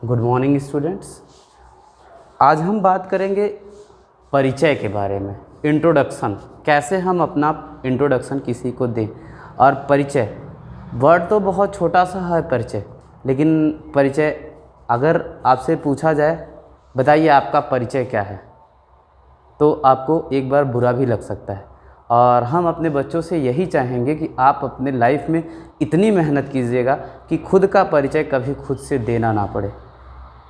Good morning students. आज हम बात करेंगे परिचय के बारे में। इंट्रोडक्शन, कैसे हम अपना इंट्रोडक्शन किसी को दें। और परिचय वर्ड तो बहुत छोटा सा है परिचय, लेकिन परिचय अगर आपसे पूछा जाए बताइए आपका परिचय क्या है, तो आपको एक बार बुरा भी लग सकता है। और हम अपने बच्चों से यही चाहेंगे कि आप अपने लाइफ में इतनी मेहनत कीजिएगा कि खुद का परिचय कभी खुद से देना ना पड़े,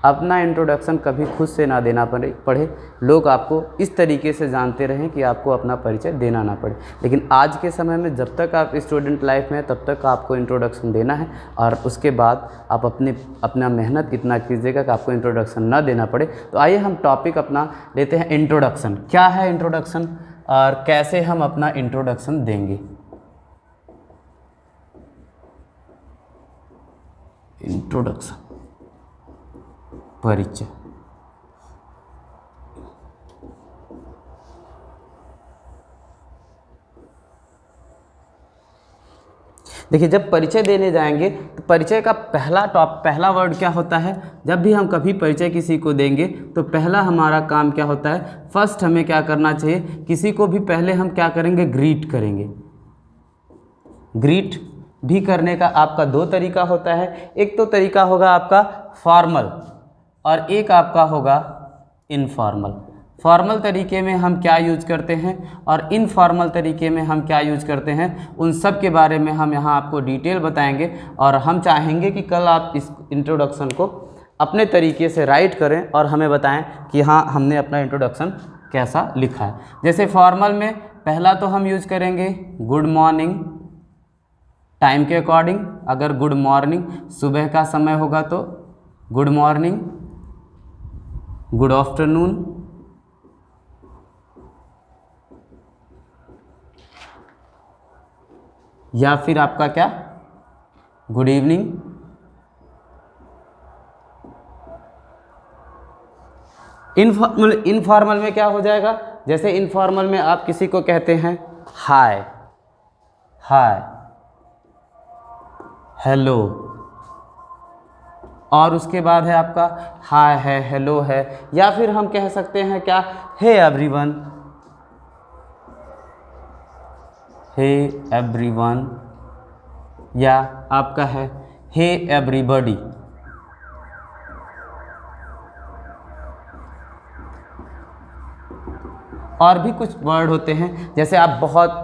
अपना इंट्रोडक्शन कभी खुद से ना देना पड़े, लोग आपको इस तरीके से जानते रहें कि आपको अपना परिचय देना ना पड़े। लेकिन आज के समय में जब तक आप स्टूडेंट लाइफ में हैं तब तक आपको इंट्रोडक्शन देना है, और उसके बाद आप अपना मेहनत इतना कीजिएगा कि आपको इंट्रोडक्शन ना देना पड़े। तो आइए हम टॉपिक अपना लेते हैं इंट्रोडक्शन। क्या है इंट्रोडक्शन और कैसे हम अपना इंट्रोडक्शन देंगे। इंट्रोडक्शन, परिचय। देखिए, जब परिचय देने जाएंगे तो परिचय का पहला वर्ड क्या होता है। जब भी हम कभी परिचय किसी को देंगे तो पहला हमारा काम क्या होता है, फर्स्ट हमें क्या करना चाहिए, किसी को भी पहले हम क्या करेंगे, ग्रीट करेंगे। ग्रीट भी करने का आपका दो तरीका होता है। एक तो तरीका होगा आपका फॉर्मल और एक आपका होगा इनफॉर्मल। फॉर्मल तरीके में हम क्या यूज करते हैं और इनफॉर्मल तरीके में हम क्या यूज करते हैं, उन सब के बारे में हम यहाँ आपको डिटेल बताएंगे। और हम चाहेंगे कि कल आप इस इंट्रोडक्शन को अपने तरीके से राइट करें और हमें बताएं कि हाँ, हमने अपना इंट्रोडक्शन कैसा लिखा है। जैसे फॉर्मल में पहला तो हम यूज करेंगे गुड मॉर्निंग, टाइम के अकॉर्डिंग। अगर गुड मॉर्निंग सुबह का समय होगा तो गुड मॉर्निंग, गुड आफ्टरनून, या फिर आपका क्या, गुड इवनिंग। इनफॉर्मल में क्या हो जाएगा, जैसे इनफॉर्मल में आप किसी को कहते हैं हाय, हाय, हेलो, और उसके बाद है आपका हाय है, हेलो है, या फिर हम कह सकते हैं क्या, हे एवरीवन, हे एवरीवन, या आपका है हे एवरीबॉडी। और भी कुछ वर्ड होते हैं, जैसे आप बहुत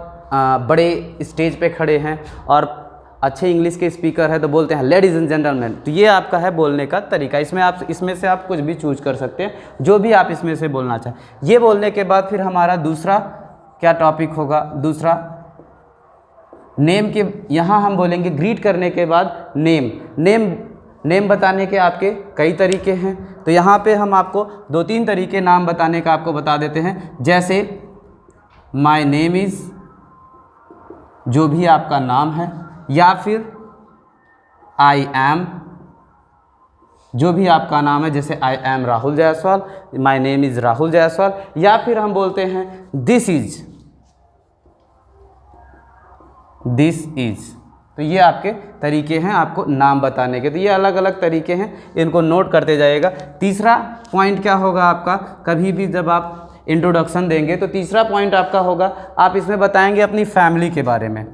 बड़े स्टेज पे खड़े हैं और अच्छे इंग्लिश के स्पीकर है तो बोलते हैं लेडीज़ एंड जेंटलमैन। तो ये आपका है बोलने का तरीका। इसमें से आप कुछ भी चूज कर सकते हैं, जो भी आप इसमें से बोलना चाहें। ये बोलने के बाद फिर हमारा दूसरा क्या टॉपिक होगा, दूसरा नेम के। यहाँ हम बोलेंगे ग्रीट करने के बाद नेम बताने के आपके कई तरीके हैं। तो यहाँ पे हम आपको 2-3 तरीके नाम बताने का आपको बता देते हैं। जैसे माय नेम इज़, जो भी आपका नाम है, या फिर आई एम, जो भी आपका नाम है। जैसे I am Rahul Jaiswal, my name is Rahul Jaiswal. या फिर हम बोलते हैं दिस इज़, दिस इज़। तो ये आपके तरीके हैं आपको नाम बताने के। तो ये अलग अलग तरीके हैं, इनको नोट करते जाइएगा। तीसरा पॉइंट क्या होगा आपका, कभी भी जब आप इंट्रोडक्शन देंगे तो तीसरा पॉइंट आपका होगा, आप इसमें बताएंगे अपनी फैमिली के बारे में।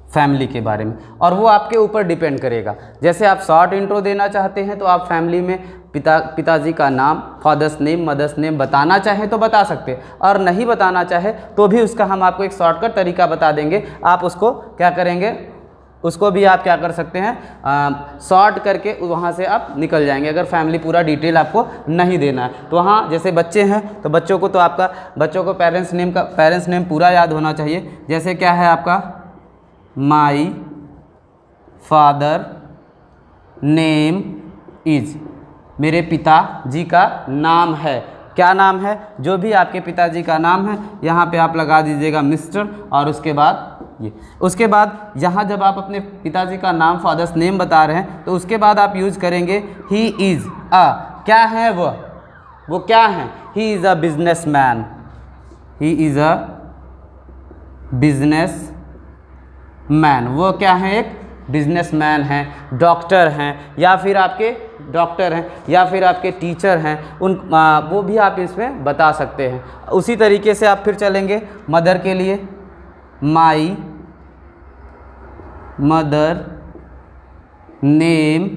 फैमिली के बारे में, और वो आपके ऊपर डिपेंड करेगा। जैसे आप शॉर्ट इंट्रो देना चाहते हैं तो आप फैमिली में पिताजी का नाम, फादर्स नेम, मदर्स नेम बताना चाहें तो बता सकते हैं, और नहीं बताना चाहे तो भी उसका हम आपको एक शॉर्टकट तरीका बता देंगे। आप उसको क्या करेंगे, उसको भी आप क्या कर सकते हैं, शॉर्ट करके वहाँ से आप निकल जाएंगे। अगर फैमिली पूरा डिटेल आपको नहीं देना है तो वहाँ जैसे बच्चे हैं तो बच्चों को तो आपका बच्चों को पेरेंट्स नेम पूरा याद होना चाहिए। जैसे क्या है आपका, माई फादर नेम इज़, मेरे पिताजी का नाम है। क्या नाम है, जो भी आपके पिताजी का नाम है यहाँ पे आप लगा दीजिएगा मिस्टर, और उसके बाद ये, उसके बाद यहाँ जब आप अपने पिताजी का नाम, फादर्स नेम बता रहे हैं तो उसके बाद आप यूज़ करेंगे ही इज़ अ। क्या है वो क्या है, ही is a business man, he is a business man. वो क्या है, एक बिजनेसमैन हैं, डॉक्टर हैं, या फिर आपके टीचर हैं, वो भी आप इसमें बता सकते हैं। उसी तरीके से आप फिर चलेंगे मदर के लिए, माई मदर नेम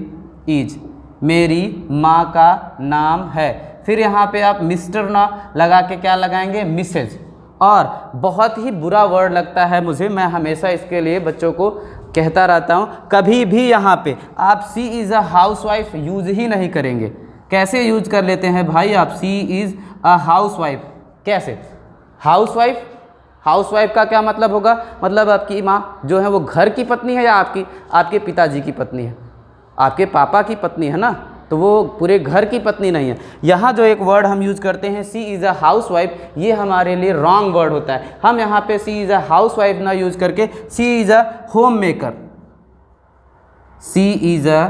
इज, मेरी माँ का नाम है। फिर यहाँ पे आप मिस्टर ना लगा के क्या लगाएंगे, मिसेज। और बहुत ही बुरा वर्ड लगता है मुझे, मैं हमेशा इसके लिए बच्चों को कहता रहता हूँ, कभी भी यहाँ पे आप सी इज़ अ हाउसवाइफ यूज़ ही नहीं करेंगे। कैसे यूज कर लेते हैं भाई आप, सी इज़ अ हाउसवाइफ, कैसे? हाउसवाइफ का क्या मतलब होगा, मतलब आपकी माँ जो है वो घर की पत्नी है या आपके पिताजी की पत्नी है, आपके पापा की पत्नी है ना, तो वो पूरे घर की पत्नी नहीं है। यहाँ जो एक वर्ड हम यूज़ करते हैं सी इज़ अ हाउसवाइफ, ये हमारे लिए रॉन्ग वर्ड होता है। हम यहाँ पे सी इज़ अ हाउसवाइफ ना यूज़ करके she is a homemaker, she is a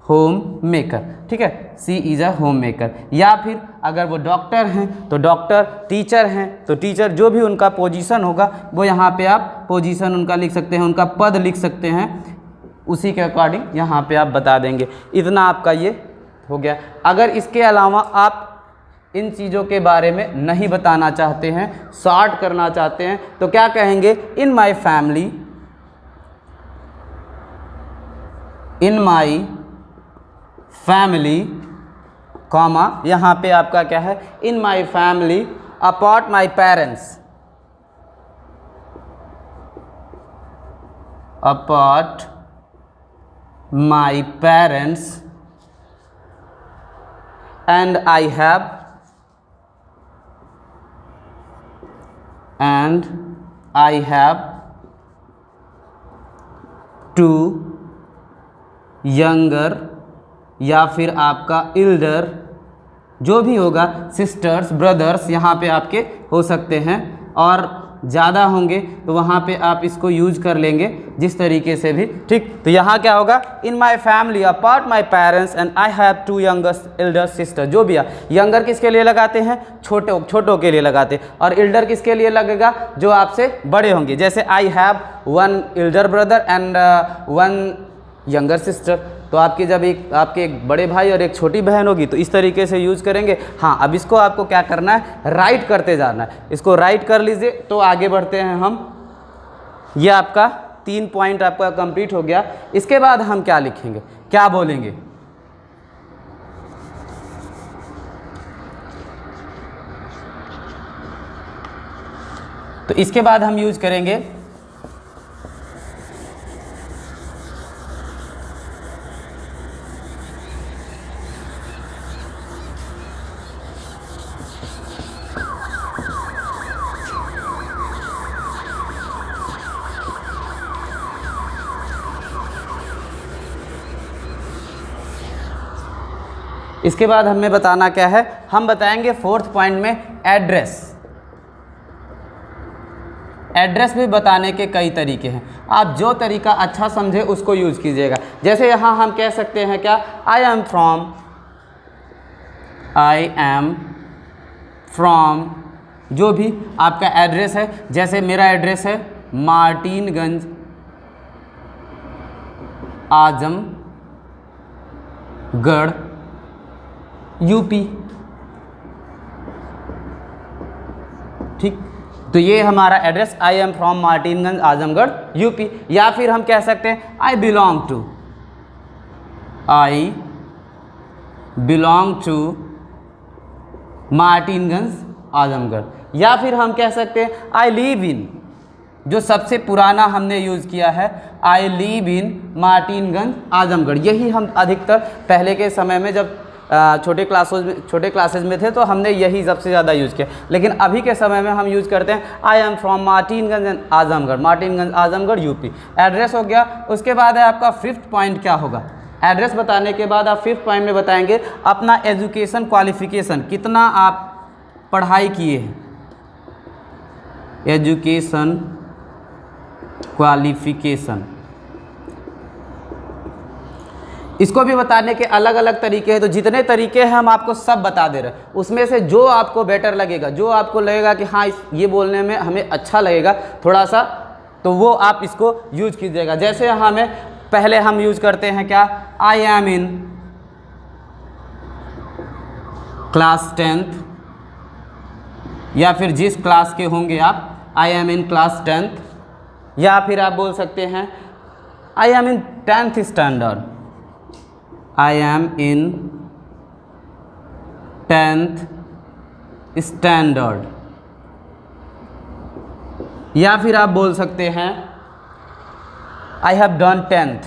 homemaker, ठीक है, she is a homemaker. या फिर अगर वो डॉक्टर हैं तो डॉक्टर, टीचर हैं तो टीचर, जो भी उनका पोजीशन होगा वो यहाँ पे आप पोजीशन उनका लिख सकते हैं, उनका पद लिख सकते हैं, उसी के अकॉर्डिंग यहाँ पे आप बता देंगे। इतना आपका ये हो गया। अगर इसके अलावा आप इन चीज़ों के बारे में नहीं बताना चाहते हैं, शॉर्ट करना चाहते हैं, तो क्या कहेंगे, इन माई फैमिली कॉमा, यहाँ पे आपका क्या है, in my family apart my parents, apart my parents and I have two younger, या फिर आपका elder, जो भी होगा, सिस्टर्स, ब्रदर्स यहाँ पे आपके हो सकते हैं, और ज़्यादा होंगे तो वहाँ पे आप इसको यूज कर लेंगे जिस तरीके से भी, ठीक। तो यहाँ क्या होगा, in my family apart my parents and I have two elder sister. जो भी है, यंगर किसके लिए लगाते हैं, छोटों के लिए लगाते हैं, और एल्डर किसके लिए लगेगा, जो आपसे बड़े होंगे। जैसे I have one Elder brother and one younger sister, तो आपके जब आपके एक बड़े भाई और एक छोटी बहन होगी तो इस तरीके से यूज़ करेंगे। हाँ, अब इसको आपको क्या करना है, राइट करते जाना है। इसको राइट कर लीजिए तो आगे बढ़ते हैं हम। ये आपका 3 पॉइंट आपका कंप्लीट हो गया। इसके बाद हम क्या लिखेंगे, क्या बोलेंगे, तो इसके बाद हम यूज करेंगे इसके बाद हमें बताना क्या है, हम बताएंगे 4th पॉइंट में एड्रेस। एड्रेस भी बताने के कई तरीके हैं, आप जो तरीका अच्छा समझे उसको यूज़ कीजिएगा। जैसे यहाँ हम कह सकते हैं क्या, आई एम फ्रॉम, जो भी आपका एड्रेस है। जैसे मेरा एड्रेस है मार्टिनगंज, आजमगढ़, यूपी, ठीक। तो ये हमारा address, I am from Martinganj, Azamgarh, UP. या फिर हम कह सकते हैं I belong to Martinganj, Azamgarh. या फिर हम कह सकते हैं आई लिव इन, जो सबसे पुराना हमने यूज़ किया है, I live in Martinganj, Azamgarh. यही हम अधिकतर पहले के समय में जब छोटे क्लासेज में थे तो हमने यही सबसे ज़्यादा यूज़ किया। लेकिन अभी के समय में हम यूज़ करते हैं I am from Martinganj and Azamgarh, Martinganj, Azamgarh, UP. Address हो गया। उसके बाद है आपका 5th पॉइंट क्या होगा, एड्रेस बताने के बाद आप 5th पॉइंट में बताएंगे अपना एजुकेशन क्वालिफिकेशन, कितना आप पढ़ाई किए हैं, एजुकेशन क्वालिफिकेशन। इसको भी बताने के अलग अलग तरीके हैं, तो जितने तरीके हैं हम आपको सब बता दे रहे हैं। उसमें से जो आपको बेटर लगेगा, जो आपको लगेगा कि हाँ ये बोलने में हमें अच्छा लगेगा, थोड़ा सा तो वो आप इसको यूज कीजिएगा। जैसे हमें पहले हम यूज करते हैं क्या, I am in class 10th, या फिर जिस क्लास के होंगे आप, I am in class 10th, या फिर आप बोल सकते हैं I M in 10th standard, I am in 10th standard, या फिर आप बोल सकते हैं आई हैव डन 10th।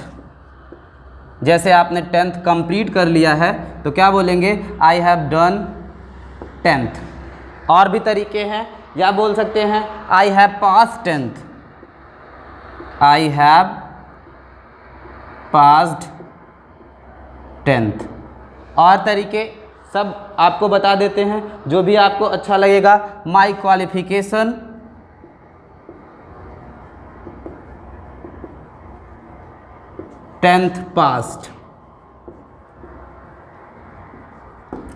जैसे आपने 10th कंप्लीट कर लिया है तो क्या बोलेंगे, आई हैव डन 10th। और भी तरीके हैं, या बोल सकते हैं I have pass 10th, I have passed 10th। और तरीके सब आपको बता देते हैं, जो भी आपको अच्छा लगेगा। माई qualification, tenth past,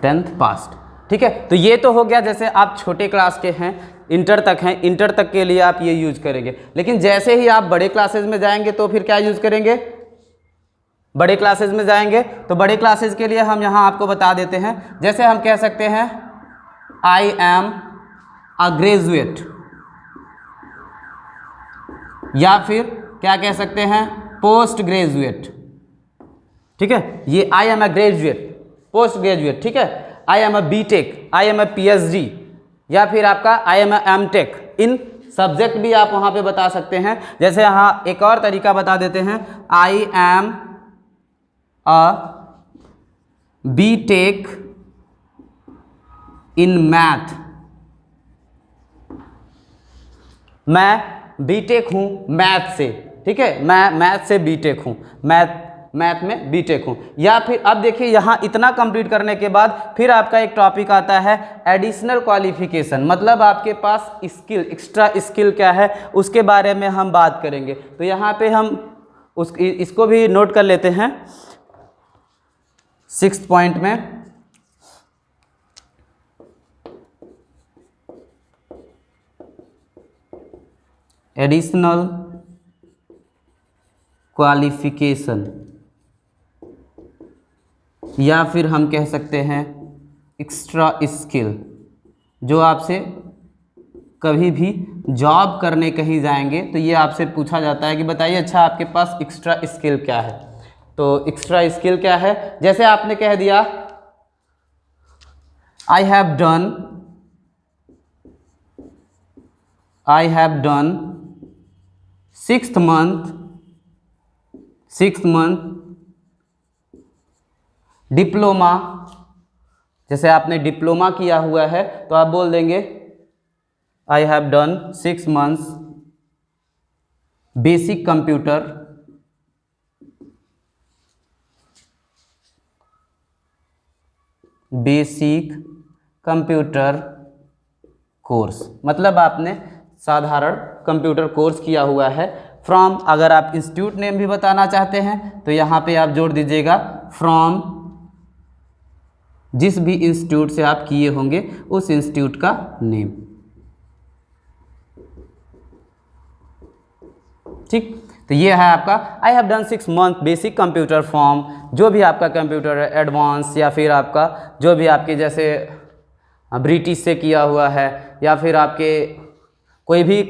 10th past. ठीक है, तो ये तो हो गया जैसे आप छोटे क्लास के हैं, इंटर तक हैं, इंटर तक के लिए आप ये यूज करेंगे। लेकिन जैसे ही आप बड़े क्लासेस में जाएंगे तो फिर क्या यूज करेंगे, बड़े क्लासेस में जाएंगे तो बड़े क्लासेस के लिए हम यहाँ आपको बता देते हैं। जैसे हम कह सकते हैं आई एम अ ग्रेजुएट, या फिर क्या कह सकते हैं, पोस्ट ग्रेजुएट। ठीक है, ये I am a graduate, post graduate. ठीक है, I am a BTech, I am a PhD, या फिर आपका आई एम अ एमटेक। इन सब्जेक्ट भी आप वहाँ पे बता सकते हैं। जैसे यहाँ एक और तरीका बता देते हैं, I am a BTech in math, मैं बीटेक हूँ मैथ से। ठीक है, मैं मैथ से बीटेक हूँ, मैथ में बीटेक हूँ। या फिर अब देखिए यहाँ इतना कंप्लीट करने के बाद फिर आपका एक टॉपिक आता है एडिशनल क्वालिफिकेशन, मतलब आपके पास स्किल, एक्स्ट्रा स्किल क्या है उसके बारे में हम बात करेंगे। तो यहाँ पे हम इसको भी नोट कर लेते हैं 6th पॉइंट में। एडिशनल क्वालिफिकेशन, या फिर हम कह सकते हैं एक्स्ट्रा स्किल, जो आपसे कभी भी जॉब करने कहीं जाएंगे तो ये आपसे पूछा जाता है कि बताइए अच्छा आपके पास एक्स्ट्रा स्किल क्या है। तो एक्स्ट्रा स्किल क्या है, जैसे आपने कह दिया I have done 6th month diploma. जैसे आपने डिप्लोमा किया हुआ है तो आप बोल देंगे I have done 6 months basic computer course, मतलब आपने साधारण कंप्यूटर कोर्स किया हुआ है। फ्रॉम, अगर आप इंस्टीट्यूट नेम भी बताना चाहते हैं तो यहाँ पे आप जोड़ दीजिएगा फ्रॉम, जिस भी इंस्टीट्यूट से आप किए होंगे उस इंस्टीट्यूट का नेम। ठीक, तो ये है आपका I have done 6 month basic computer form, जो भी आपका कंप्यूटर एडवांस, या फिर आपका जो भी आपके जैसे ब्रिटिश से किया हुआ है, या फिर आपके कोई भी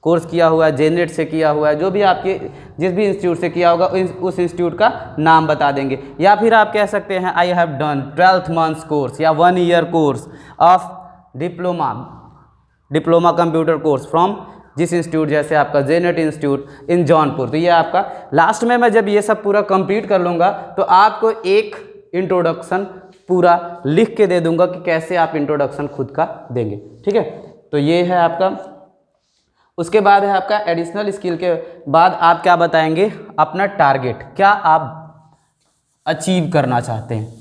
कोर्स किया हुआ है, जेनेट से किया हुआ है, जो भी आपके जिस भी इंस्टीट्यूट से किया होगा उस इंस्टीट्यूट का नाम बता देंगे। या फिर आप कह सकते हैं I have done 12 months course या 1 year course of diploma computer course from जिस इंस्टीट्यूट, जैसे आपका जेनेट इंस्टीट्यूट इन जौनपुर। तो ये आपका लास्ट में मैं जब ये सब पूरा कंप्लीट कर लूँगा तो आपको एक इंट्रोडक्शन पूरा लिख के दे दूंगा कि कैसे आप इंट्रोडक्शन खुद का देंगे। ठीक है, तो ये है आपका। उसके बाद है आपका एडिशनल स्किल के बाद आप क्या बताएंगे, अपना टारगेट, क्या आप अचीव करना चाहते हैं।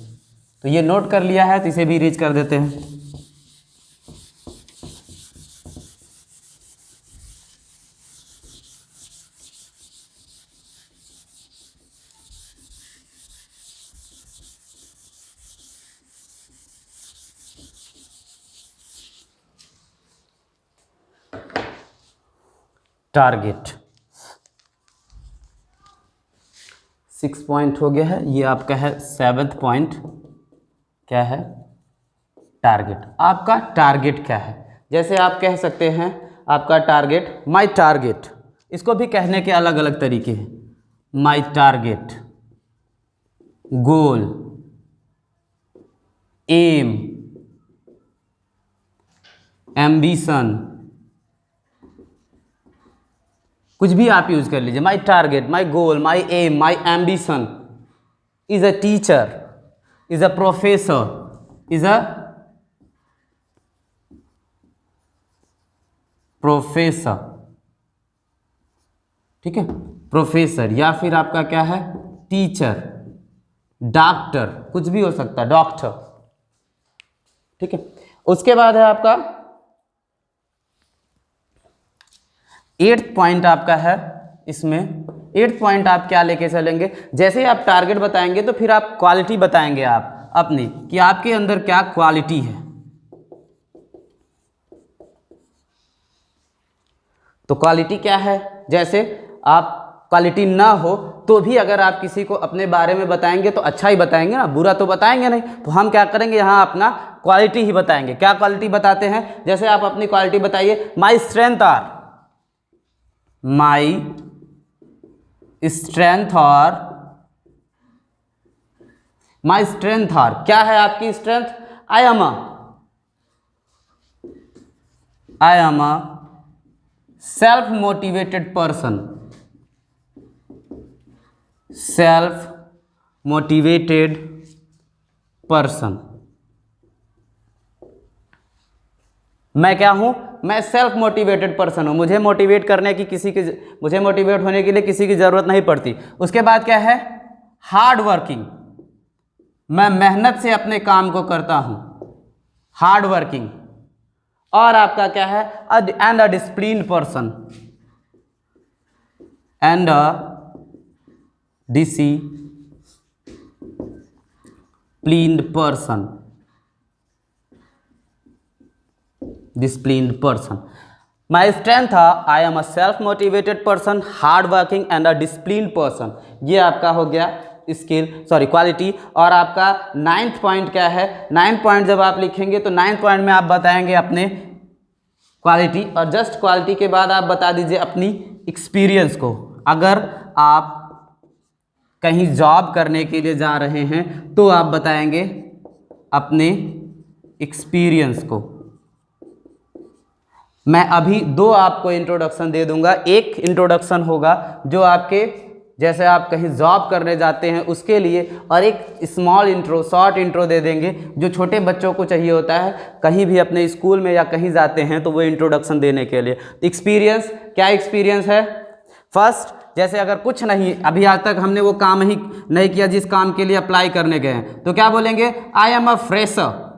तो ये नोट कर लिया है तो इसे भी रीच कर देते हैं। टारगेट 6 पॉइंट हो गया है। ये आपका है 7th पॉइंट, क्या है? टारगेट। आपका टारगेट क्या है? जैसे आप कह सकते हैं आपका टारगेट, माय टारगेट, इसको भी कहने के अलग अलग तरीके हैं। My target, goal, aim, ambition, कुछ भी आप यूज कर लीजिए। My target, my goal, my aim, my ambition is a teacher, is a professor, is a professor, ठीक है, प्रोफेसर, या फिर आपका क्या है? टीचर, डॉक्टर, कुछ भी हो सकता है, डॉक्टर, ठीक है। उसके बाद है आपका 8th पॉइंट आपका है। इसमें 8th पॉइंट आप क्या लेके चलेंगे? जैसे ही आप टारगेट बताएंगे तो फिर आप क्वालिटी बताएंगे आप अपनी, कि आपके अंदर क्या क्वालिटी है। तो क्वालिटी क्या है? जैसे आप क्वालिटी ना हो तो भी अगर आप किसी को अपने बारे में बताएंगे तो अच्छा ही बताएंगे ना, बुरा तो बताएंगे नहीं। तो हम क्या करेंगे, यहाँ अपना क्वालिटी ही बताएंगे। क्या क्वालिटी बताते हैं? जैसे आप अपनी क्वालिटी बताइए, my strength are, my strength are, my strength are, क्या है आपकी strength? I am a self motivated person, self motivated person. मैं क्या हूं? मैं सेल्फ मोटिवेटेड पर्सन हूं। मुझे मोटिवेट करने की मुझे मोटिवेट होने के लिए किसी की जरूरत नहीं पड़ती। उसके बाद क्या है? हार्ड वर्किंग, मैं मेहनत से अपने काम को करता हूं, हार्ड वर्किंग। और आपका क्या है? And a disciplined person, and a disciplined person, disciplined person. My strength, I am a self motivated person, hard working and a disciplined person. ये आपका हो गया क्वालिटी। और आपका 9th पॉइंट क्या है? 9th पॉइंट जब आप लिखेंगे तो 9th पॉइंट में आप बताएंगे अपने क्वालिटी, और जस्ट क्वालिटी के बाद आप बता दीजिए अपनी एक्सपीरियंस को। अगर आप कहीं जॉब करने के लिए जा रहे हैं तो आप बताएंगे अपने एक्सपीरियंस को। मैं अभी 2 आपको इंट्रोडक्शन दे दूंगा। एक इंट्रोडक्शन होगा जो आपके, जैसे आप कहीं जॉब करने जाते हैं उसके लिए, और एक स्मॉल इंट्रो, शॉर्ट इंट्रो दे देंगे जो छोटे बच्चों को चाहिए होता है कहीं भी अपने स्कूल में या कहीं जाते हैं तो वो इंट्रोडक्शन देने के लिए। एक्सपीरियंस, क्या एक्सपीरियंस है? फर्स्ट, जैसे अगर कुछ नहीं, अभी आज तक हमने वो काम ही नहीं किया जिस काम के लिए अप्लाई करने गए हैं, तो क्या बोलेंगे? आई एम अ फ्रेशर,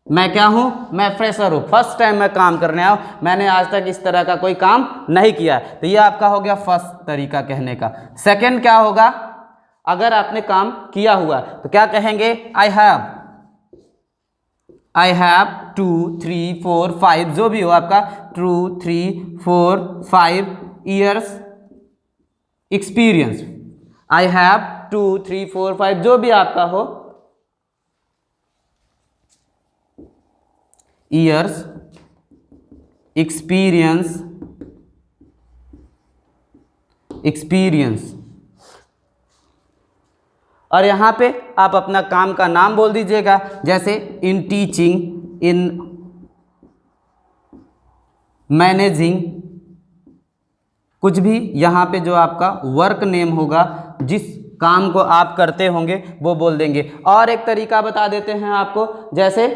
मैं क्या हूं? मैं फ्रेशर हूं, फर्स्ट टाइम मैं काम करने आया हूं, मैंने आज तक इस तरह का कोई काम नहीं किया। तो ये आपका हो गया फर्स्ट तरीका कहने का। सेकंड क्या होगा? अगर आपने काम किया हुआ तो क्या कहेंगे? आई हैव 2, 3, 4, 5, जो भी हो आपका 2, 3, 4, 5 ईयर्स एक्सपीरियंस। आई हैव 2, 3, 4, 5, जो भी आपका हो, ईयर्स एक्सपीरियंस, और यहां पे आप अपना काम का नाम बोल दीजिएगा। जैसे इन टीचिंग, इन मैनेजिंग, कुछ भी यहाँ पे जो आपका वर्क नेम होगा, जिस काम को आप करते होंगे वो बोल देंगे। और एक तरीका बता देते हैं आपको, जैसे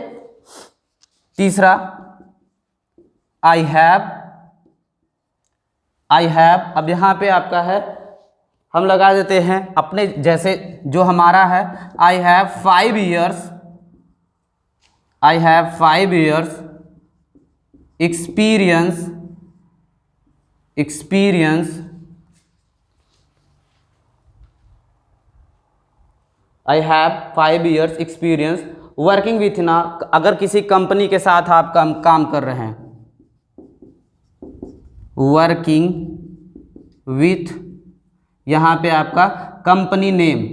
तीसरा, आई हैव, अब यहाँ पे आपका है, हम लगा देते हैं अपने जैसे जो हमारा है, आई have 5 years experience I have 5 years experience working with ना, अगर किसी कंपनी के साथ आप काम कर रहे हैं, वर्किंग विथ, यहाँ पे आपका कंपनी नेम,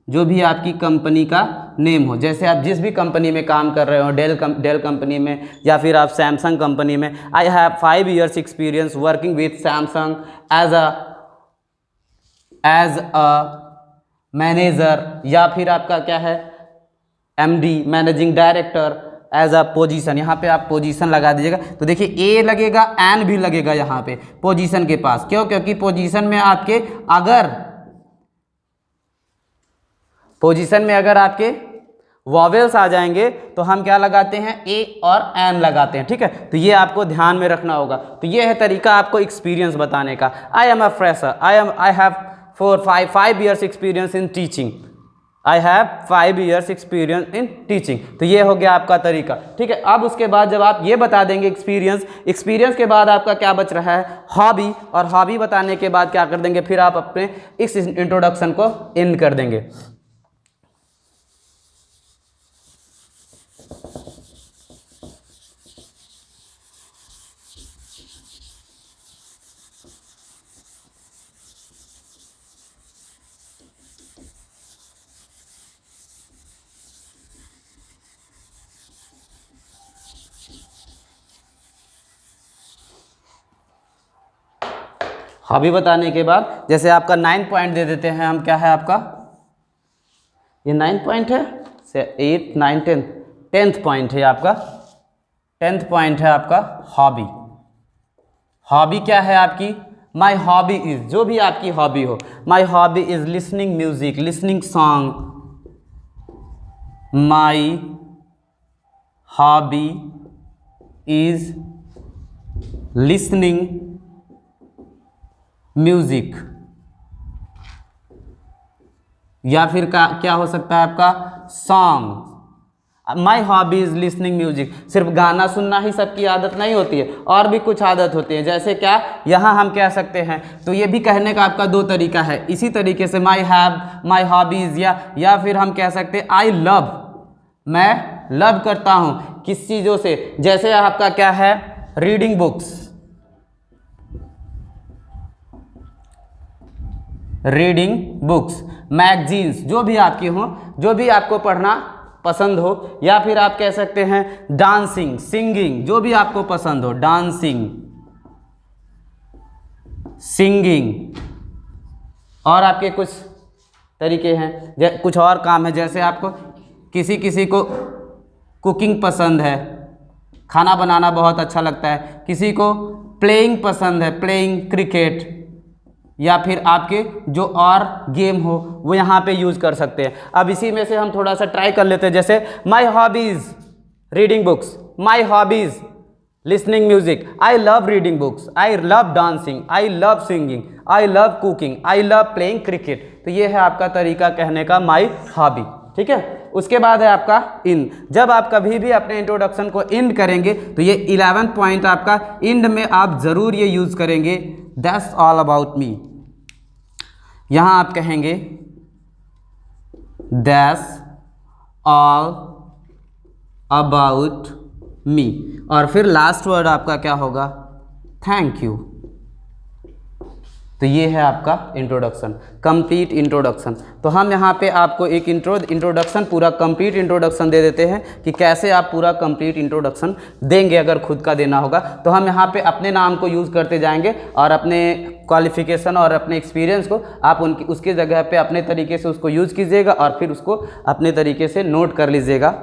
जो भी आपकी कंपनी का नेम हो, जैसे आप जिस भी कंपनी में काम कर रहे हो, डेल कंपनी में या फिर आप सैमसंग कंपनी में। I have 5 years experience working with Samsung as a manager, या फिर आपका क्या है MD, managing director, as a position. यहाँ पे आप पोजीशन लगा दीजिएगा। तो देखिए ए लगेगा, एन भी लगेगा यहाँ पे पोजीशन के पास। क्यों? क्योंकि पोजीशन में आपके अगर आपके वॉवेल्स आ जाएंगे तो हम क्या लगाते हैं, ए और एन लगाते हैं। ठीक है, तो ये आपको ध्यान में रखना होगा। तो ये है तरीका आपको एक्सपीरियंस बताने का। आई am a fresher, I have 5 years experience in teaching, I have 5 years experience in teaching. तो ये हो गया आपका तरीका। ठीक है, अब उसके बाद जब आप ये बता देंगे एक्सपीरियंस के बाद आपका क्या बच रहा है, हॉबी। और हॉबी बताने के बाद क्या कर देंगे, फिर आप अपने इस इंट्रोडक्शन को एंड कर देंगे। हॉबी बताने के बाद जैसे आपका 9 पॉइंट दे देते हैं हम, क्या है आपका, ये 9 पॉइंट है, 8 9 10 10th पॉइंट है आपका। 10th पॉइंट है आपका हॉबी। हॉबी क्या है आपकी, माई हॉबी इज, जो भी आपकी हॉबी हो, my hobby is listening music, listening song. My hobby is listening music. या फिर क्या हो सकता है आपका, song. My hobby is listening music. सिर्फ गाना सुनना ही सबकी आदत नहीं होती है, और भी कुछ आदत होती है। जैसे क्या, यहाँ हम कह सकते हैं, तो ये भी कहने का आपका 2 तरीका है। इसी तरीके से माई हॉबीज, या फिर हम कह सकते हैं आई लव, मैं लव करता हूँ किस चीज़ों से। जैसे आपका क्या है, reading books, reading books, magazines, जो भी आपकी हो, जो भी आपको पढ़ना पसंद हो। या फिर आप कह सकते हैं डांसिंग, सिंगिंग, जो भी आपको पसंद हो, डांसिंग, सिंगिंग। और आपके कुछ तरीके हैं, कुछ और काम है, जैसे आपको किसी को कुकिंग पसंद है, खाना बनाना बहुत अच्छा लगता है। किसी को प्लेइंग पसंद है, प्लेइंग क्रिकेट, या फिर आपके जो और गेम हो वो यहाँ पे यूज़ कर सकते हैं। अब इसी में से हम थोड़ा सा ट्राई कर लेते हैं। जैसे माई hobbies reading books, my hobbies listening music, I love reading books, I love dancing, I love singing, I love cooking, I love playing cricket. तो ये है आपका तरीका कहने का, माई हॉबी। ठीक है, उसके बाद है आपका इन। जब आप कभी भी अपने इंट्रोडक्शन को एंड करेंगे तो ये 11th पॉइंट आपका एंड में आप ज़रूर ये यूज़ करेंगे, दैट्स ऑल अबाउट मी। यहाँ आप कहेंगे दैट्स ऑल अबाउट मी, और फिर लास्ट वर्ड आपका क्या होगा, थैंक यू। तो ये है आपका इंट्रोडक्शन, कंप्लीट इंट्रोडक्शन। तो हम यहाँ पे आपको एक इंट्रोडक्शन, पूरा कंप्लीट इंट्रोडक्शन दे देते हैं कि कैसे आप पूरा कंप्लीट इंट्रोडक्शन देंगे। अगर खुद का देना होगा तो हम यहाँ पे अपने नाम को यूज़ करते जाएंगे, और अपने क्वालिफिकेशन और अपने एक्सपीरियंस को आप उसके जगह पे अपने तरीके से उसको यूज़ कीजिएगा, और फिर उसको अपने तरीके से नोट कर लीजिएगा।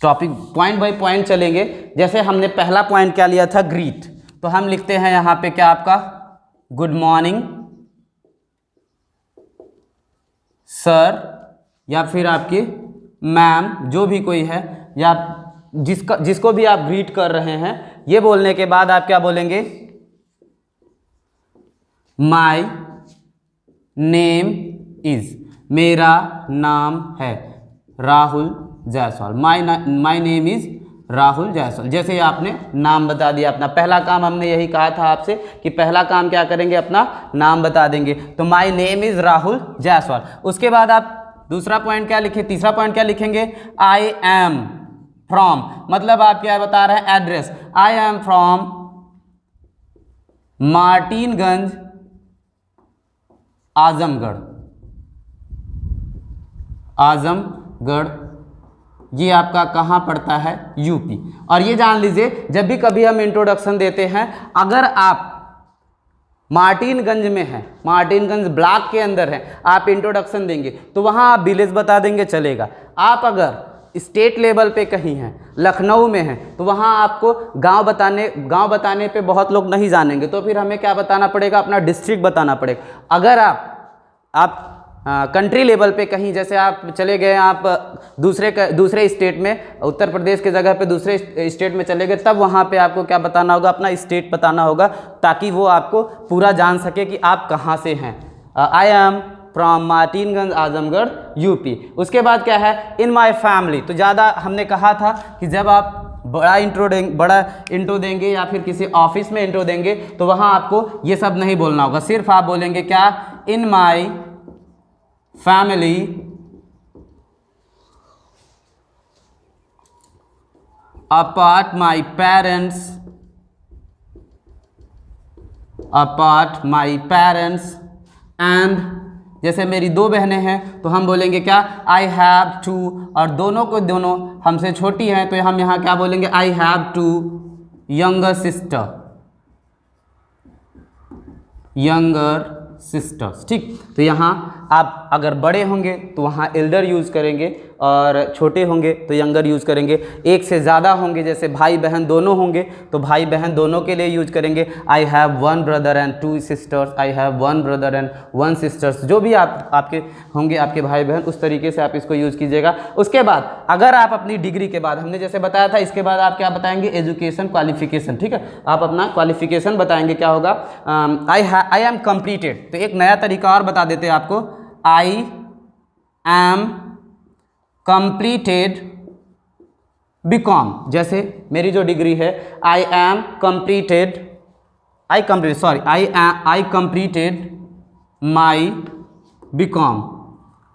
टॉपिक पॉइंट बाय पॉइंट चलेंगे। जैसे हमने पहला पॉइंट क्या लिया था, ग्रीट। तो हम लिखते हैं यहाँ पे क्या आपका, गुड मॉर्निंग सर, या फिर आपकी मैम, जो भी कोई है, या जिसको भी आप ग्रीट कर रहे हैं। ये बोलने के बाद आप क्या बोलेंगे, माई नेम इज, मेरा नाम है Rahul Jaiswal. My name is Rahul Jaiswal. जैसे ही आपने नाम बता दिया अपना, पहला काम हमने यही कहा था आपसे कि पहला काम क्या करेंगे, अपना नाम बता देंगे। तो my name is Rahul Jaiswal. उसके बाद आप दूसरा पॉइंट क्या लिखे, तीसरा पॉइंट क्या लिखेंगे, आई एम फ्रॉम, मतलब आप क्या बता रहे हैं, address. I am from Martinganj Azamgarh, Azamgarh ये आपका कहाँ पड़ता है, यूपी। और ये जान लीजिए जब भी कभी हम इंट्रोडक्शन देते हैं, अगर आप मार्टिनगंज में हैं, मार्टिनगंज ब्लॉक के अंदर हैं, आप इंट्रोडक्शन देंगे तो वहाँ आप विलेज बता देंगे चलेगा। आप अगर स्टेट लेवल पे कहीं हैं, लखनऊ में हैं, तो वहाँ आपको गांव बताने पे बहुत लोग नहीं जानेंगे, तो फिर हमें क्या बताना पड़ेगा, अपना डिस्ट्रिक्ट बताना पड़ेगा। अगर आप कंट्री लेवल पे कहीं, जैसे आप चले गए, आप दूसरे स्टेट में, उत्तर प्रदेश के जगह पे दूसरे स्टेट में चले गए, तब वहाँ पे आपको क्या बताना होगा, अपना स्टेट बताना होगा, ताकि वो आपको पूरा जान सके कि आप कहाँ से हैं। I am from Martinganj Azamgarh UP. उसके बाद क्या है, इन माय फैमिली। तो ज़्यादा हमने कहा था कि जब आप बड़ा इंट्रो देंगे या फिर किसी ऑफिस में इंट्रो देंगे तो वहाँ आपको ये सब नहीं बोलना होगा, सिर्फ आप बोलेंगे क्या, in my family apart my parents and, जैसे मेरी दो बहनें हैं तो हम बोलेंगे क्या, आई हैव टू, और दोनों को दोनों हमसे छोटी हैं तो हम यहाँ क्या बोलेंगे, I have two younger sisters. ठीक, तो यहाँ आप अगर बड़े होंगे तो वहाँ एल्डर यूज़ करेंगे, और छोटे होंगे तो यंगर यूज़ करेंगे। एक से ज़्यादा होंगे, जैसे भाई बहन दोनों होंगे तो भाई बहन दोनों के लिए यूज करेंगे, I have one brother and two sisters, I have one brother and one sisters. जो भी आपके होंगे आपके भाई बहन, उस तरीके से आप इसको यूज़ कीजिएगा। उसके बाद अगर आप अपनी डिग्री के बाद, हमने जैसे बताया था, इसके बाद आप क्या बताएंगे, एजुकेशन क्वालिफिकेशन। ठीक है, आप अपना क्वालिफिकेशन बताएंगे, क्या होगा, आई एम कंप्लीटेड। तो एक नया तरीका और बता देते हैं आपको, आई एम कंप्लीटेड बीकॉम। जैसे मेरी जो डिग्री है, I completed my BCom,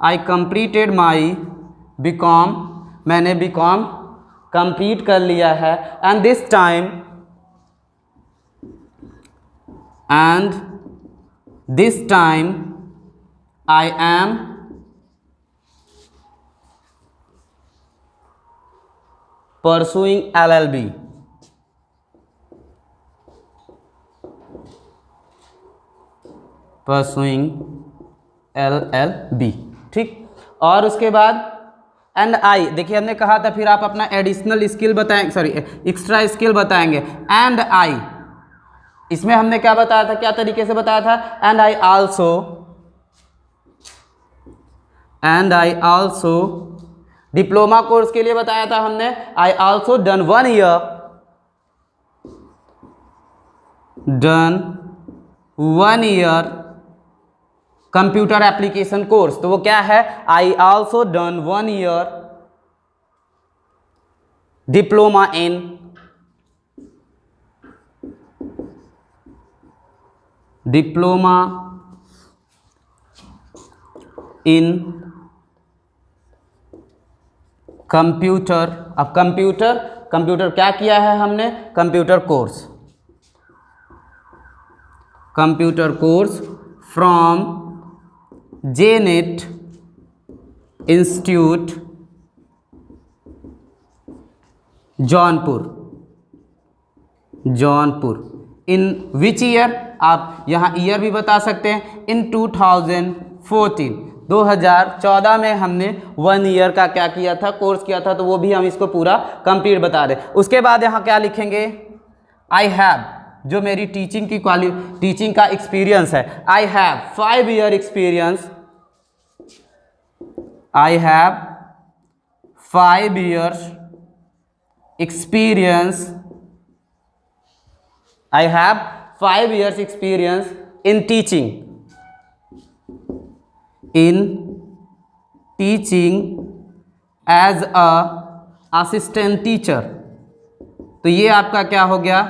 I completed my BCom, मैंने बीकॉम कंप्लीट कर लिया है। And this time I am pursuing LLB। ठीक, और उसके बाद एंड आई, देखिए हमने कहा था, फिर आप अपना एडिशनल स्किल बताएंगे, सॉरी एक्स्ट्रा स्किल बताएंगे। एंड आई, इसमें हमने क्या बताया था, क्या तरीके से बताया था, and I also diploma course के लिए बताया था हमने, I also done 1 year computer application course. तो वो क्या है, I also done 1 year diploma in computer. अब कंप्यूटर क्या किया है हमने, computer course from Janet institute Jaunpur. In which year, आप यहाँ ईयर भी बता सकते हैं, इन 2014 में हमने 1 ईयर का क्या किया था, कोर्स किया था, तो वो भी हम इसको पूरा कंप्लीट बता दें। उसके बाद यहाँ क्या लिखेंगे, आई हैव, जो मेरी टीचिंग का एक्सपीरियंस है, आई have 5 year experience, I have 5 years experience, I have 5 years experience in teaching as a assistant teacher तो ये आपका क्या हो गया,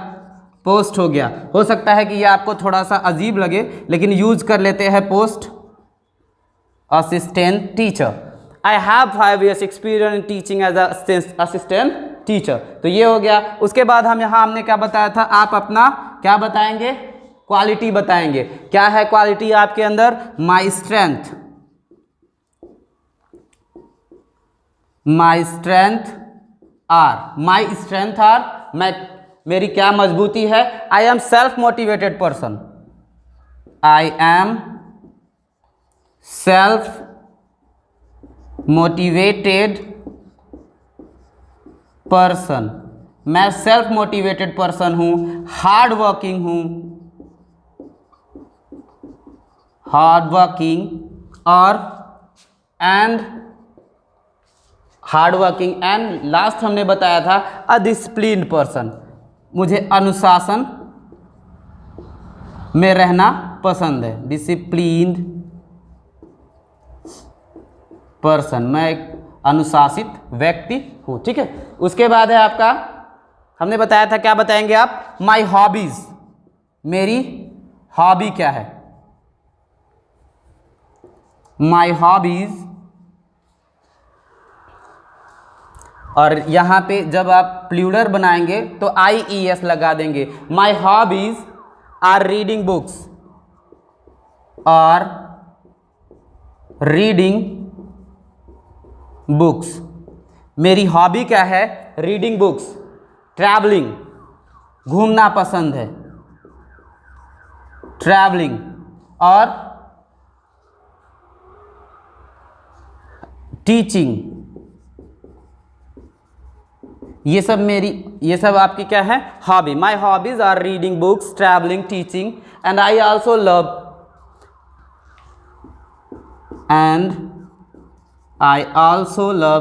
पोस्ट हो गया। हो सकता है कि ये आपको थोड़ा सा अजीब लगे, लेकिन यूज कर लेते हैं post assistant teacher. I have 5 years experience in teaching as assistant teacher. तो ये हो गया। उसके बाद हमने क्या बताया था, आप अपना क्या बताएंगे, क्वालिटी बताएंगे। क्या है क्वालिटी आपके अंदर, my strength, my strength are, मेरी क्या मजबूती है, I am self motivated person, I am self motivated person, मैं सेल्फ मोटिवेटेड पर्सन हूं, हार्ड वर्किंग हूं, हार्ड वर्किंग और हार्ड वर्किंग एंड लास्ट हमने बताया था अ डिसिप्लिन्ड पर्सन, मुझे अनुशासन में रहना पसंद है, डिसिप्लिन्ड पर्सन, मैं एक अनुशासित व्यक्ति हूँ। ठीक है। उसके बाद है आपका, हमने बताया था क्या बताएंगे आप, माई हॉबीज, मेरी हॉबी क्या है, माई हॉबीज। और यहाँ पे जब आप प्लूरल बनाएंगे तो IES लगा देंगे। My hobbies are reading books, और रीडिंग बुक्स, मेरी हॉबी क्या है, रीडिंग बुक्स, ट्रैवलिंग, घूमना पसंद है, ट्रैवलिंग, और टीचिंग, ये सब आपकी क्या है, hobby. My hobbies are reading books, travelling, teaching and I also love,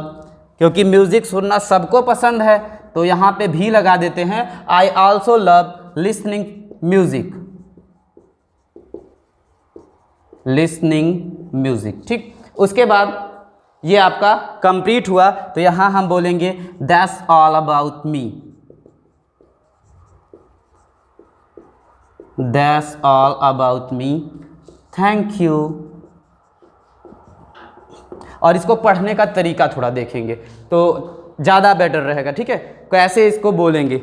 क्योंकि म्यूजिक सुनना सबको पसंद है तो यहाँ पे भी लगा देते हैं, आई ऑल्सो लव लिसनिंग म्यूजिक, ठीक। उसके बाद ये आपका कंप्लीट हुआ तो यहाँ हम बोलेंगे that's all about me, that's all about me, thank you. और इसको पढ़ने का तरीका थोड़ा देखेंगे तो ज़्यादा बेटर रहेगा। ठीक है। कैसे इसको बोलेंगे,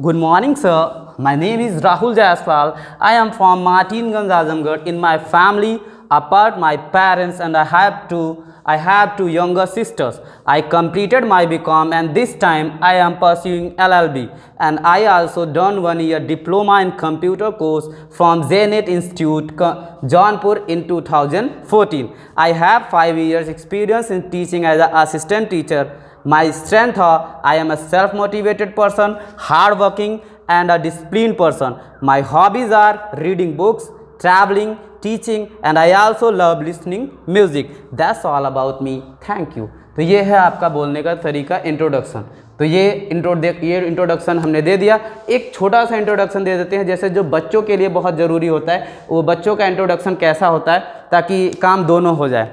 good morning sir, my name is Rahul Jaiswal, I am from Martinganj Azamgarh, in my family apart my parents and I have two younger sisters. I completed my BCom and this time I am pursuing LLB, and I also done 1 year diploma in computer course from Zenit Institute, Jaunpur in 2014. I have 5 years experience in teaching as an assistant teacher. My strength are, I am a self-motivated person, hard-working and a disciplined person. My hobbies are reading books, traveling, teaching and I also love listening music. That's all about me. Thank you. तो ये है आपका बोलने का तरीका, introduction. तो ये introduction हमने दे दिया। एक छोटा सा इंट्रोडक्शन दे देते हैं, जैसे जो बच्चों के लिए बहुत ज़रूरी होता है, वो बच्चों का इंट्रोडक्शन कैसा होता है ताकि काम दोनों हो जाए।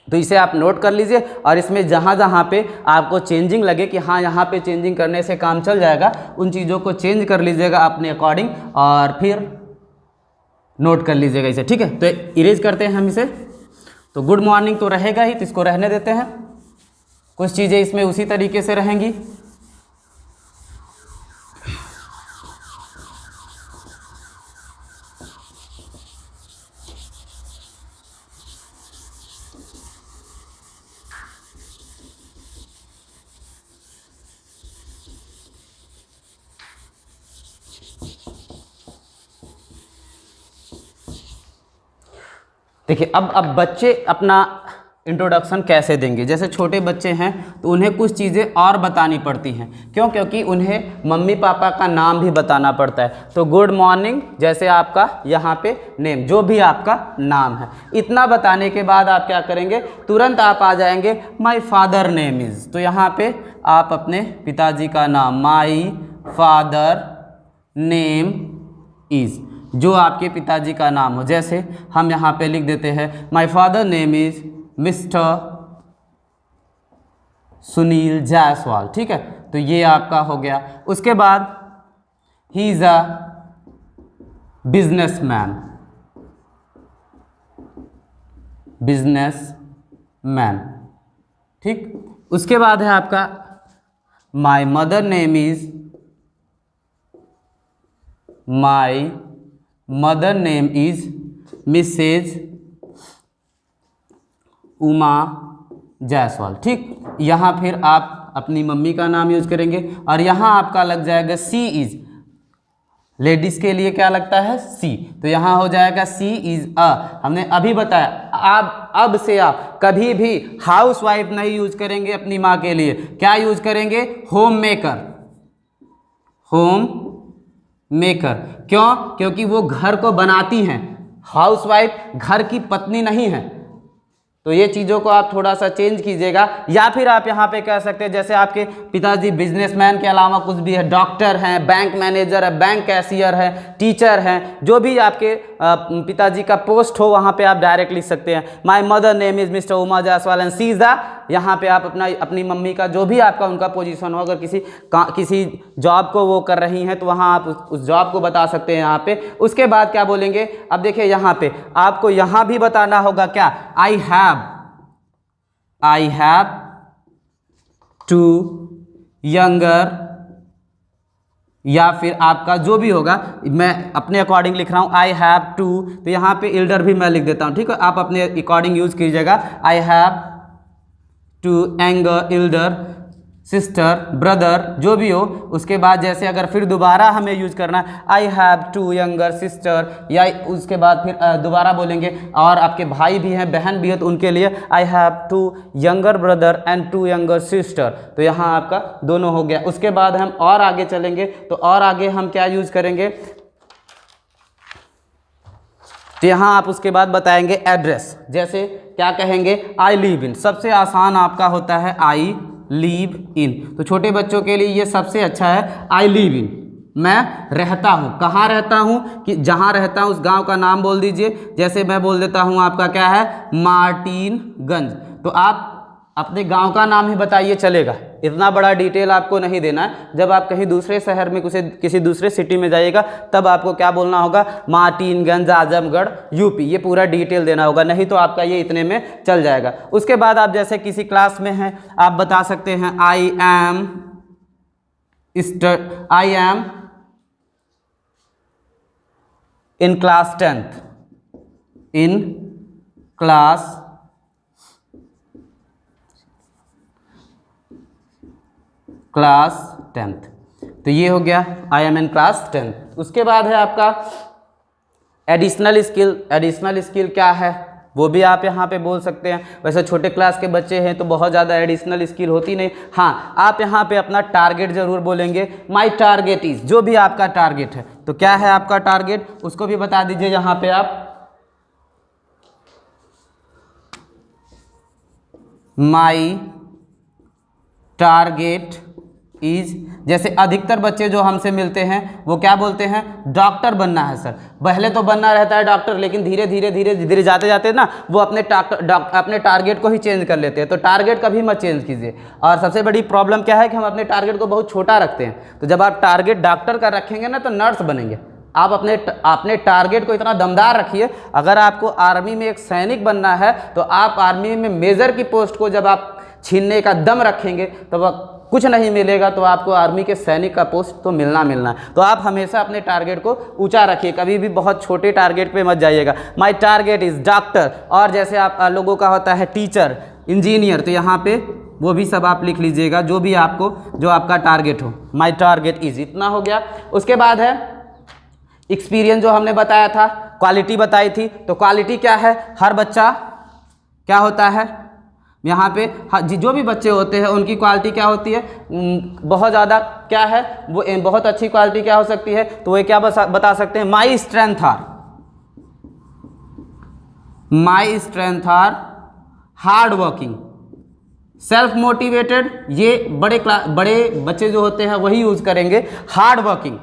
तो इसे आप नोट कर लीजिए और इसमें जहाँ जहाँ पे आपको चेंजिंग लगे कि हाँ यहाँ पे चेंजिंग करने से काम चल जाएगा, उन चीज़ों को चेंज कर लीजिएगा अपने अकॉर्डिंग और फिर नोट कर लीजिएगा इसे। ठीक है। तो इरेज करते हैं हम इसे। तो गुड मॉर्निंग तो रहेगा ही, तो इसको रहने देते हैं, कुछ चीज़ें इसमें उसी तरीके से रहेंगी। देखिए अब बच्चे अपना इंट्रोडक्शन कैसे देंगे। जैसे छोटे बच्चे हैं तो उन्हें कुछ चीज़ें और बतानी पड़ती हैं। क्यों? क्योंकि उन्हें मम्मी पापा का नाम भी बताना पड़ता है। तो गुड मॉर्निंग, जैसे आपका यहाँ पे नेम, जो भी आपका नाम है, इतना बताने के बाद आप क्या करेंगे, तुरंत आप आ जाएंगे माई फादर नेम इज़। तो यहाँ पे आप अपने पिताजी का नाम, माई फादर नेम इज़, जो आपके पिताजी का नाम हो। जैसे हम यहाँ पे लिख देते हैं my father name is Mr Sunil Jaiswal. ठीक है। तो ये आपका हो गया। उसके बाद he is a businessman, businessman, ठीक। उसके बाद है आपका my mother name is, my mother name is Mrs Uma Jaiswal, ठीक। यहाँ फिर आप अपनी मम्मी का नाम यूज करेंगे और यहाँ आपका लग जाएगा सी इज, लेडीज के लिए क्या लगता है सी, तो यहाँ हो जाएगा सी इज अ। हमने अभी बताया अब से आप कभी भी हाउस वाइफ नहीं यूज करेंगे अपनी माँ के लिए, क्या यूज करेंगे, होम मेकर, होम मेकर। क्यों? क्योंकि वो घर को बनाती हैं, हाउस वाइफ घर की पत्नी नहीं है। तो ये चीज़ों को आप थोड़ा सा चेंज कीजिएगा। या फिर आप यहाँ पे कह सकते हैं जैसे आपके पिताजी बिजनेसमैन के अलावा कुछ भी है, डॉक्टर हैं, बैंक मैनेजर है, बैंक कैशियर है, टीचर हैं, जो भी आपके पिताजी का पोस्ट हो वहाँ पे आप डायरेक्ट लिख सकते हैं my mother name is Mr Uma Jaiswal and she is the, यहाँ पे आप अपनी मम्मी का जो भी आपका उनका पोजीशन हो, अगर किसी जॉब को वो कर रही हैं तो वहाँ आप उस जॉब को बता सकते हैं यहाँ पे। उसके बाद क्या बोलेंगे, अब देखिए यहाँ पे आपको यहाँ भी बताना होगा क्या, आई हैव टू यंगर, या फिर आपका जो भी होगा, मैं अपने अकॉर्डिंग लिख रहा हूँ आई हैव टू, तो यहाँ पे एल्डर भी मैं लिख देता हूँ, ठीक है। आप अपने अकॉर्डिंग यूज कीजिएगा, I have two younger elder sister brother जो भी हो। उसके बाद जैसे अगर फिर दोबारा हमें यूज करना I have two younger sister, या उसके बाद फिर दोबारा बोलेंगे और आपके भाई भी हैं बहन भी है तो उनके लिए I have two younger brother and two younger sister, तो यहाँ आपका दोनों हो गया। उसके बाद हम और आगे चलेंगे तो और आगे हम क्या यूज करेंगे, तो यहाँ आप उसके बाद बताएंगे एड्रेस, जैसे क्या कहेंगे आई लिव इन, सबसे आसान आपका होता है आई लीव इन, तो छोटे बच्चों के लिए ये सबसे अच्छा है आई लिव इन, मैं रहता हूँ। कहाँ रहता हूँ, कि जहाँ रहता हूँ उस गांव का नाम बोल दीजिए, जैसे मैं बोल देता हूँ आपका क्या है मार्टिनगंज, तो आप अपने गांव का नाम ही बताइए चलेगा, इतना बड़ा डिटेल आपको नहीं देना है। जब आप कहीं दूसरे शहर में किसी दूसरे सिटी में जाइएगा तब आपको क्या बोलना होगा, मार्टिनगंज आजमगढ़ यूपी, ये पूरा डिटेल देना होगा, नहीं तो आपका ये इतने में चल जाएगा। उसके बाद आप जैसे किसी क्लास में हैं आप बता सकते हैं I M in class 10th, in class 10th, तो ये हो गया I am in class 10th। उसके बाद है आपका एडिशनल स्किल, एडिशनल स्किल क्या है वो भी आप यहाँ पे बोल सकते हैं। वैसे छोटे क्लास के बच्चे हैं तो बहुत ज़्यादा एडिशनल स्किल होती नहीं, हाँ आप यहाँ पे अपना टारगेट ज़रूर बोलेंगे, माई टारगेट इज़, जो भी आपका टारगेट है, तो क्या है आपका टारगेट उसको भी बता दीजिए यहाँ पे आप, माई टारगेट इज, जैसे अधिकतर बच्चे जो हमसे मिलते हैं वो क्या बोलते हैं, डॉक्टर बनना है सर। पहले तो बनना रहता है डॉक्टर, लेकिन धीरे धीरे जाते जाते ना वो अपने टारगेट को ही चेंज कर लेते हैं। तो टारगेट कभी मत चेंज कीजिए। और सबसे बड़ी प्रॉब्लम क्या है कि हम अपने टारगेट को बहुत छोटा रखते हैं, तो जब आप टारगेट डॉक्टर का रखेंगे ना तो नर्स बनेंगे। आप अपने टारगेट को इतना दमदार रखिए, अगर आपको आर्मी में एक सैनिक बनना है तो आप आर्मी में मेजर की पोस्ट को जब आप छीनने का दम रखेंगे तो वह कुछ नहीं मिलेगा, तो आपको आर्मी के सैनिक का पोस्ट तो मिलना है। तो आप हमेशा अपने टारगेट को ऊंचा रखिए, कभी भी बहुत छोटे टारगेट पे मत जाइएगा। माय टारगेट इज़ डॉक्टर, और जैसे आप लोगों का होता है टीचर, इंजीनियर, तो यहाँ पे वो भी सब आप लिख लीजिएगा जो भी आपको, जो आपका टारगेट हो। माय टारगेट इज़, इतना हो गया। उसके बाद है एक्सपीरियंस, जो हमने बताया था, क्वालिटी बताई थी। तो क्वालिटी क्या है, हर बच्चा क्या होता है यहाँ पे, जो भी बच्चे होते हैं उनकी क्वालिटी क्या होती है, बहुत ज़्यादा क्या है वो, बहुत अच्छी क्वालिटी क्या हो सकती है, तो वो क्या बता सकते हैं, my strength are hard working, self motivated, ये बड़े बच्चे जो होते हैं वही यूज़ करेंगे। हार्ड वर्किंग,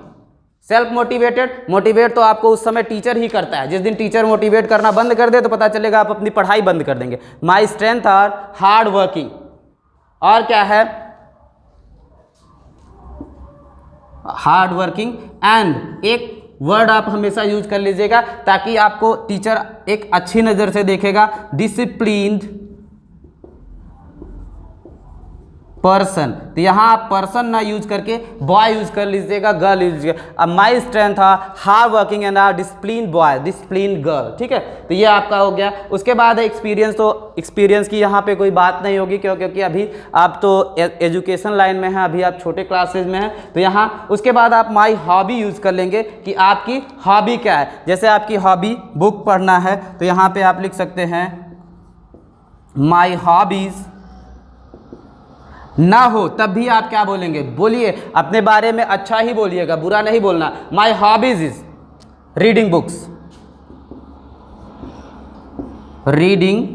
सेल्फ मोटिवेट तो आपको उस समय टीचर ही करता है। जिस दिन टीचर मोटिवेट करना बंद कर दे तो पता चलेगा आप अपनी पढ़ाई बंद कर देंगे। My strength are hard working, और क्या है, हार्ड वर्किंग, एंड एक वर्ड आप हमेशा यूज कर लीजिएगा ताकि आपको टीचर एक अच्छी नज़र से देखेगा, डिसिप्लिन्ड पर्सन। तो यहाँ आप पर्सन ना यूज करके बॉय यूज कर लीजिएगा, गर्ल यूज कीजिएगा। अब my strength hard working and discipline boy, discipline girl, ठीक है। तो ये आपका हो गया। उसके बाद एक्सपीरियंस, तो एक्सपीरियंस की यहाँ पे कोई बात नहीं होगी क्योंकि अभी आप तो एजुकेशन लाइन में हैं, अभी आप छोटे क्लासेज में हैं। तो यहाँ उसके बाद आप माई हॉबी यूज़ कर लेंगे कि आपकी हॉबी क्या है। जैसे आपकी हॉबी बुक पढ़ना है तो यहाँ पे आप लिख सकते हैं माई हॉबीज़ ना हो तब भी आप क्या बोलेंगे, बोलिए अपने बारे में अच्छा ही बोलिएगा, बुरा नहीं बोलना। My hobbies is reading books, reading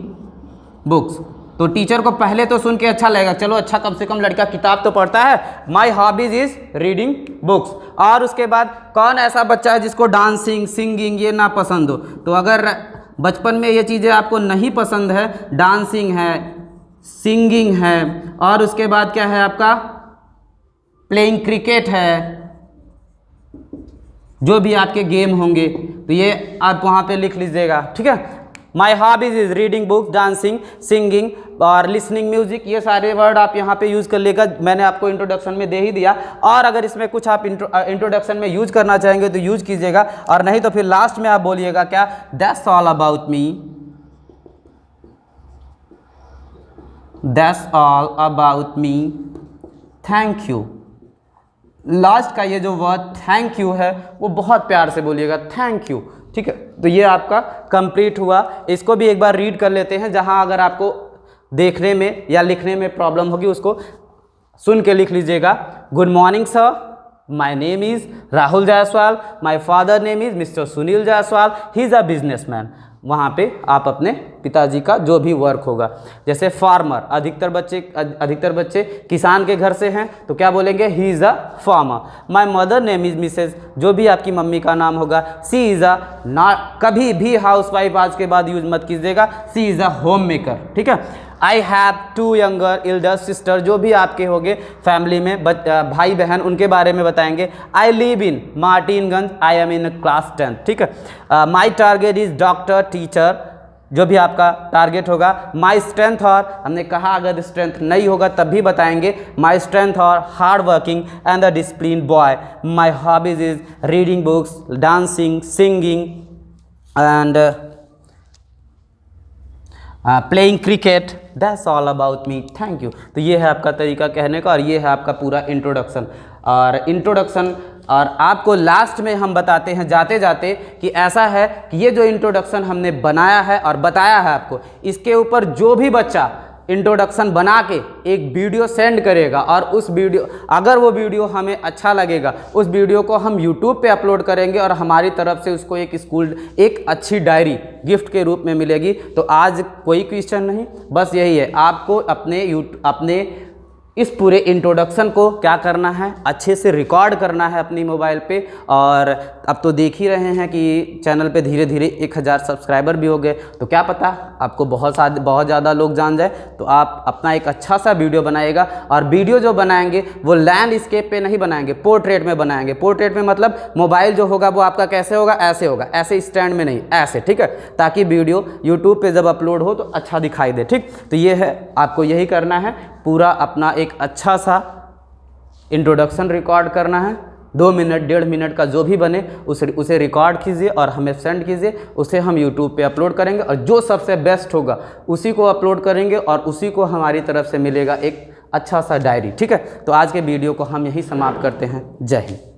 books. तो टीचर को पहले तो सुन के अच्छा लगेगा, चलो अच्छा कम से कम लड़का किताब तो पढ़ता है। My hobbies is reading books. और उसके बाद कौन ऐसा बच्चा है जिसको डांसिंग, सिंगिंग ये ना पसंद हो। तो अगर बचपन में ये चीज़ें आपको नहीं पसंद है, डांसिंग है, सिंगिंग है, और उसके बाद क्या है आपका प्लेइंग क्रिकेट है, जो भी आपके गेम होंगे तो ये आप वहाँ पे लिख लीजिएगा, ठीक है। My hobbies is reading books, dancing, singing और लिसनिंग म्यूजिक। ये सारे वर्ड आप यहाँ पे यूज़ कर लेगा, मैंने आपको इंट्रोडक्शन में दे ही दिया। और अगर इसमें कुछ आप इंट्रोडक्शन में यूज करना चाहेंगे तो यूज कीजिएगा, और नहीं तो फिर लास्ट में आप बोलिएगा क्या, that's all about me, that's all about me, thank you. Last का ये जो वर्ड थैंक यू है वो बहुत प्यार से बोलिएगा, थैंक यू, ठीक है। तो ये आपका कंप्लीट हुआ। इसको भी एक बार रीड कर लेते हैं, जहां अगर आपको देखने में या लिखने में प्रॉब्लम होगी उसको सुन के लिख लीजिएगा। Good morning sir, my name is Rahul Jaiswal, my father name is Mr Sunil Jaiswal, he is a businessman. वहाँ पे आप अपने पिताजी का जो भी वर्क होगा, जैसे फार्मर, अधिकतर बच्चे किसान के घर से हैं तो क्या बोलेंगे, he is a farmer. My mother name is Mrs, जो भी आपकी मम्मी का नाम होगा, सी इज़ अ, ना कभी भी हाउस वाइफ आज के बाद यूज मत कीजिएगा, सी इज़ अ होम मेकर, ठीक है। I have 2 younger elder sister, जो भी आपके होंगे फैमिली में भाई बहन उनके बारे में बताएंगे। I live in Martinganj, I am in class 10, ठीक है। My target is doctor, teacher, जो भी आपका टारगेट होगा। माई स्ट्रेंथ, और हमने कहा अगर स्ट्रेंथ नहीं होगा तब भी बताएंगे। माई स्ट्रेंथ और hard working and the discipline boy. My hobbies is reading books, dancing, singing and playing cricket, that's all about me, thank you. तो ये है आपका तरीका कहने का, और ये है आपका पूरा इंट्रोडक्शन। और आपको लास्ट में हम बताते हैं जाते जाते कि ऐसा है कि ये जो इंट्रोडक्शन हमने बनाया है और बताया है आपको, इसके ऊपर जो भी बच्चा इंट्रोडक्शन बना के एक वीडियो सेंड करेगा, और उस वीडियो, अगर वो वीडियो हमें अच्छा लगेगा, उस वीडियो को हम यूट्यूब पे अपलोड करेंगे और हमारी तरफ से उसको एक अच्छी डायरी गिफ्ट के रूप में मिलेगी। तो आज कोई क्वेश्चन नहीं, बस यही है, आपको अपने इस पूरे इंट्रोडक्शन को क्या करना है, अच्छे से रिकॉर्ड करना है अपनी मोबाइल पे। और अब तो देख ही रहे हैं कि चैनल पे धीरे धीरे 1000 सब्सक्राइबर भी हो गए, तो क्या पता आपको बहुत ज़्यादा लोग जान जाए। तो आप अपना एक अच्छा सा वीडियो बनाइएगा, और वीडियो जो बनाएंगे वो लैंडस्केप पे नहीं बनाएंगे, पोर्ट्रेट में बनाएंगे। पोर्ट्रेट में मतलब मोबाइल जो होगा वो आपका कैसे होगा, ऐसे होगा, ऐसे स्टैंड में नहीं, ऐसे, ठीक है, ताकि वीडियो यूट्यूब पे जब अपलोड हो तो अच्छा दिखाई दे, ठीक। तो ये है, आपको यही करना है, पूरा अपना एक अच्छा सा इंट्रोडक्शन रिकॉर्ड करना है। 2 मिनट 1.5 मिनट का जो भी बने उसे रिकॉर्ड कीजिए और हमें सेंड कीजिए, उसे हम यूट्यूब पे अपलोड करेंगे, और जो सबसे बेस्ट होगा उसी को अपलोड करेंगे, और उसी को हमारी तरफ से मिलेगा एक अच्छा सा डायरी, ठीक है। तो आज के वीडियो को हम यही समाप्त करते हैं। जय हिंद।